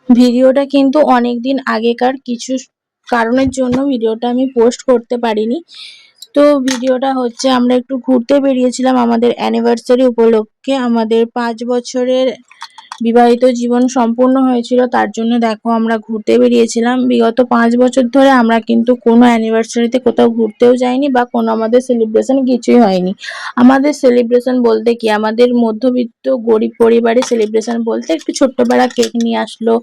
ভিডিওটা কিন্তু অনেকদিন আগেকার, কিছু কারণের জন্য ভিডিওটা আমি পোস্ট করতে পারিনি। তো ভিডিওটা হচ্ছে আমরা একটু ঘুরতে বেরিয়েছিলাম আমাদের অ্যানিভার্সারি উপলক্ষে। আমাদের ৫ বছরের বিবাহিত জীবন সম্পূর্ণ হয়েছিল, তার জন্য দেখো আমরা ঘুরতে বেরিয়েছিলাম। বিগত ৫ বছর ধরে আমরা কিন্তু কোনো অ্যানিভার্সারিতে কোথাও ঘুরতেও যাইনি বা কোনো আমাদের সেলিব্রেশন কিছুই হয়নি। আমাদের সেলিব্রেশন বলতে কি, আমাদের মধ্যবিত্ত গরিব পরিবারের সেলিব্রেশন বলতে একটু ছোট্টবেলা কেক নিয়ে আসলো,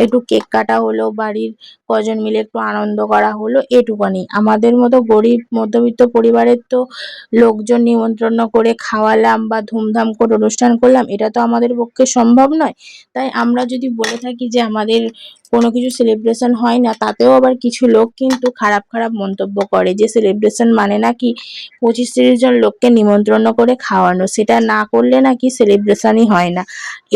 একটু কেক কাটা হলো, বাড়ির কজন মিলে একটু আনন্দ করা হলো, এটুকুনি। আমাদের মতো গরিব মধ্যবিত্ত পরিবারের তো লোকজন নিমন্ত্রণ করে খাওয়ালাম বা ধুমধাম করে অনুষ্ঠান করলাম, এটা তো আমাদের পক্ষে সম্ভব নয়। তাই আমরা যদি বলে থাকি যে আমাদের কোনো কিছু সেলিব্রেশন হয় না, তাতেও আবার কিছু লোক কিন্তু খারাপ খারাপ মন্তব্য করে যে সেলিব্রেশন মানে নাকি ২৫-৩০ জন লোককে নিমন্ত্রণ করে খাওয়ানো, সেটা না করলে নাকি সেলিব্রেশনই হয় না।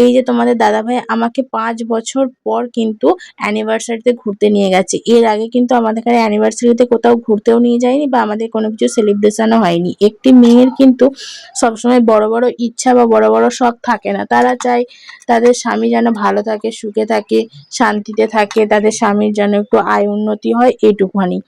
এই যে তোমাদের দাদাভাই আমাকে ৫ বছর পর কিন্তু অ্যানিভার্সারিতে ঘুরতে নিয়ে গেছে। এর আগে কিন্তু আমাদের এখানে অ্যানিভার্সারিতে কোথাও ঘুরতেও নিয়ে যায়নি বা আমাদের কোনো কিছু সেলিব্রেশনও হয়নি। একটি মেয়ের কিন্তু সবসময় বড় বড় ইচ্ছা বা বড় বড় শখ থাকে না। তারা চায় তাদের স্বামী যেন ভালো থাকে, সুখে থাকে, শান্তিতে থাকে, তাদের স্বামীর যেন একটু আয় উন্নতি হয়, এটুকুনি।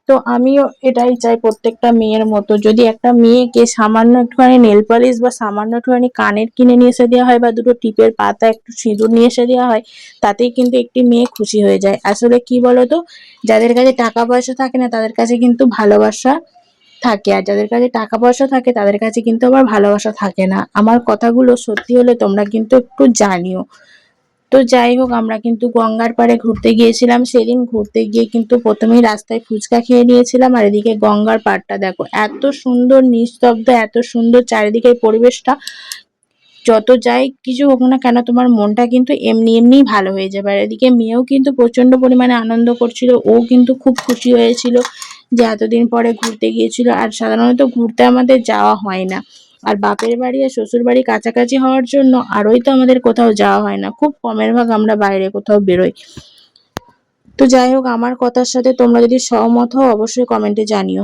তো আমিও এটাই চাই প্রত্যেকটা মেয়ের মতো। যদি একটা মেয়েকে সামান্য একটুখানি নেল পলিশ বা সামান্য একটুখানি কানের কিনে নিয়ে এসে দেওয়া হয় বা দুটো টিপের পাতা, একটু সিঁদুর নিয়ে এসে দেওয়া হয়, তাতেই কিন্তু একটি মেয়ে খুশি হয়ে যায়। আসলে কি বলতো, যাদের কাছে টাকা পয়সা থাকে না তাদের কাছে কিন্তু ভালোবাসা থাকে, আর যাদের কাছে টাকা পয়সা থাকে তাদের কাছে কিন্তু আবার ভালোবাসা থাকে না। আমার কথাগুলো সত্যি হলে তোমরা কিন্তু একটু জানিও। তো যাই হোক, আমরা কিন্তু গঙ্গার পাড়ে ঘুরতে গিয়েছিলাম। সেদিন ঘুরতে গিয়ে কিন্তু প্রথমেই রাস্তায় ফুচকা খেয়ে নিয়েছিলাম, আর এদিকে গঙ্গার পাড়টা দেখো এত সুন্দর নিস্তব্ধ, এত সুন্দর চারিদিকের পরিবেশটা। যত যাই কিছু হোক না কেন তোমার মনটা কিন্তু এমনি এমনিই ভালো হয়ে যাবে। আর এদিকে মেয়েও কিন্তু প্রচন্ড পরিমাণে আনন্দ করছিল, ও কিন্তু খুব খুশি হয়েছিল যে এতদিন পরে ঘুরতে গিয়েছিল। আর সাধারণত ঘুরতে আমাদের যাওয়া হয় না, আর বাপের বাড়ি আর শ্বশুর বাড়ি কাছাকাছি হওয়ার জন্য আরোই তো আমাদের কোথাও যাওয়া হয় না, খুব কমের ভাগ আমরা বাইরে কোথাও বেরোই। তো যাই হোক, আমার কথার সাথে তোমরা যদি সহমত হও অবশ্যই কমেন্টে জানিও।